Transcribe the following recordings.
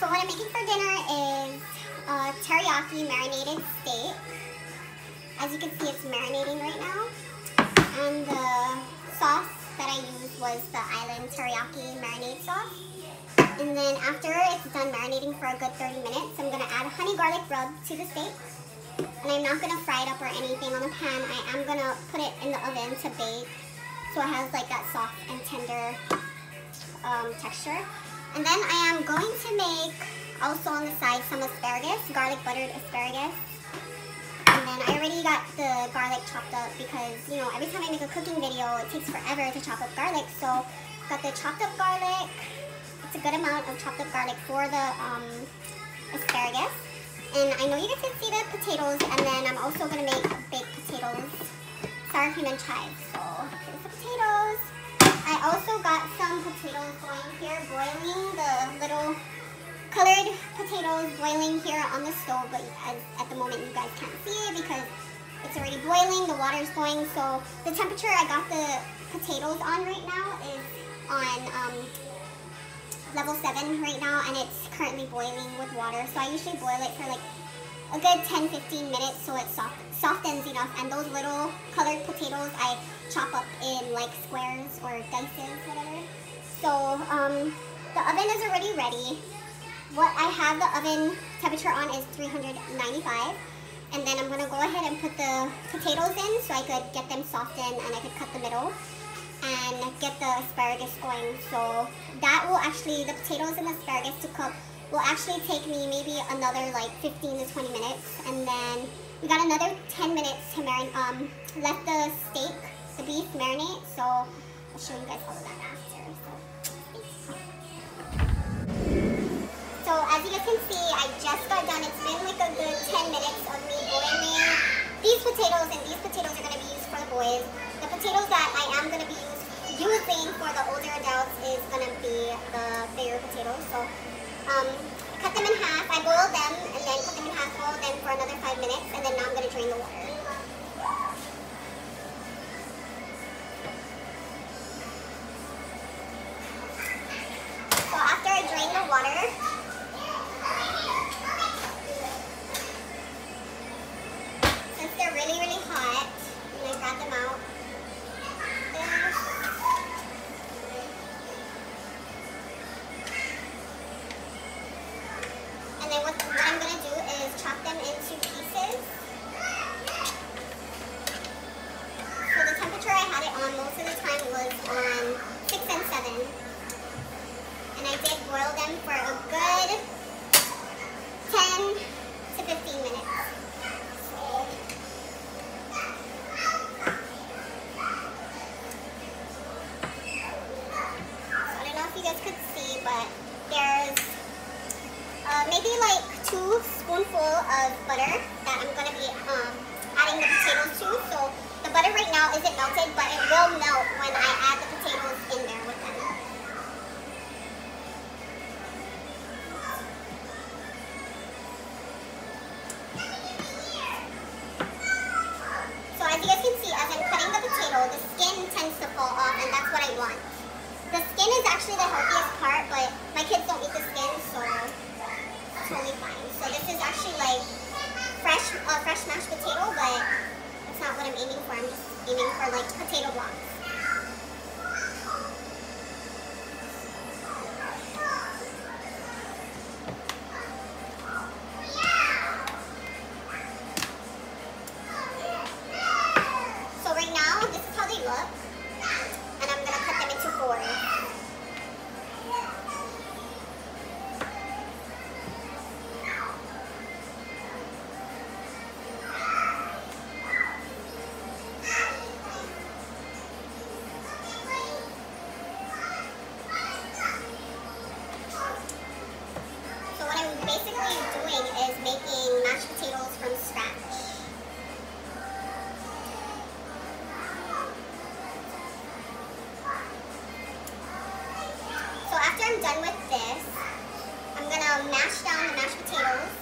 what I'm making for dinner is teriyaki marinated steak. As you can see, it's marinating right now. And the sauce that I used was the Island Teriyaki marinade sauce. And then after it's done marinating for a good 30 minutes, I'm going to add honey garlic rub to the steak. And I'm not going to fry it up or anything on the pan. I am going to put it in the oven to bake so it has like that soft and tender texture. And then I am going to make also on the side some asparagus, garlic buttered asparagus. And then I already got the garlic chopped up because, you know, every time I make a cooking video, it takes forever to chop up garlic. So got the chopped up garlic. It's a good amount of chopped up garlic for the asparagus. And I know you guys can see the potatoes, and then I'm also going to make baked potatoes, sour cream and chives. So here's the potatoes. I also got some potatoes going here, boiling, the little colored potatoes boiling here on the stove, but at the moment you guys can't see it because it's already boiling, the water's going. So the temperature I got the potatoes on right now is on level 7 right now, and it's currently boiling with water. So I usually boil it for like a good 10-15 minutes so it softens enough. And those little colored potatoes I chop up in like squares or dices, whatever. So the oven is already ready. What I have the oven temperature on is 395. And then I'm going to go ahead and put the potatoes in so I could get them softened and I could cut the middle and get the asparagus going. So that will actually, the potatoes and the asparagus to cook will actually take me maybe another like 15 to 20 minutes. And then we got another 10 minutes to let the steak, the beef marinate. So I'll show you guys all of that after. So as you guys can see, I just got done. It's been like a good 10 minutes of me boiling these potatoes, and these potatoes are going to be used for the boys. The potatoes that I am going to be using for the older adults is going to be the bigger potatoes. So cut them in half. I boiled them and then cut them in half, boiled them for another 5 minutes, and then now I'm going to drain the water. So after I drain the water, since they're really, really hot, I'm going to grab them out. And then what I'm going to do is chop them into pieces. So the temperature I had it on most of the time was on 6 and 7. And I did boil them for a good 10 to 15 minutes. So I don't know if you guys could see, but there's maybe like 2 spoonfuls of butter that I'm going to be adding the potatoes to. So the butter right now isn't melted, but it will melt when I add the potatoes in there with them. So as you guys can see, as I'm cutting the potato, the skin tends to fall off, and that's what I want. The skin is actually the healthiest part, but my kids don't eat the skin, so totally fine. So this is actually like fresh mashed potato, but that's not what I'm aiming for. I'm just aiming for like potato blocks. So right now, this is how they look, and I'm gonna cut them into 4. Basically doing is making mashed potatoes from scratch. So after I'm done with this, I'm gonna mash down the mashed potatoes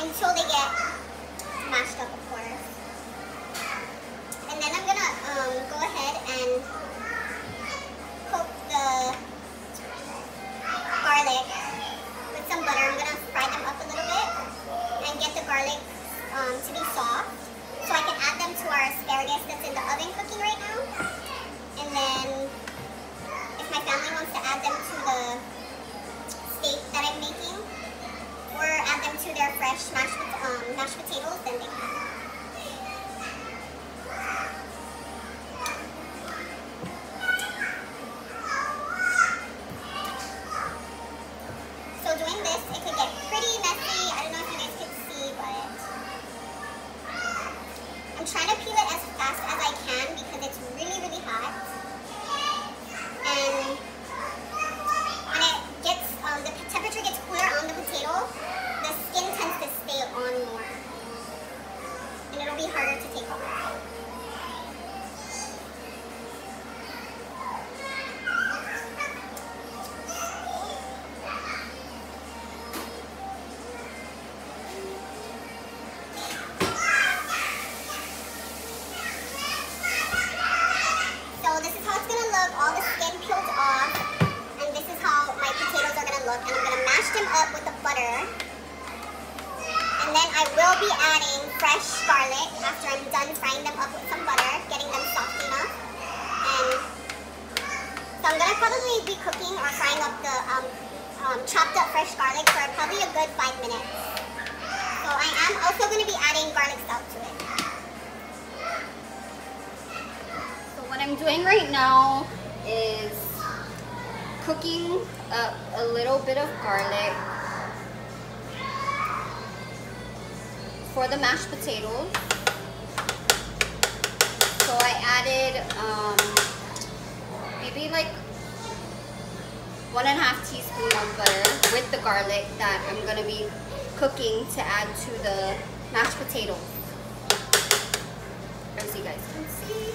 until they get mashed up, of course. And then I'm gonna go ahead and coat the garlic with some butter fresh mashed potatoes, then they can. So doing this, it could get pretty messy. I don't know if you guys can see, but I'm trying to peel it as fast as I can because it's really, really hot. And when it gets, the temperature gets cooler on the potato, the skin tends to stay on more. And it'll be harder to take off. All the skin peeled off, and this is how my potatoes are going to look. And I'm going to mash them up with the butter, and then I will be adding fresh garlic after I'm done frying them up with some butter, getting them soft enough. And so I'm going to probably be cooking or frying up the chopped up fresh garlic for probably a good 5 minutes. So I am also going to be adding garlic salt to it. What I'm doing right now is cooking up a little bit of garlic for the mashed potatoes. So I added maybe like 1.5 teaspoons of butter with the garlic that I'm going to be cooking to add to the mashed potatoes. As you guys can see.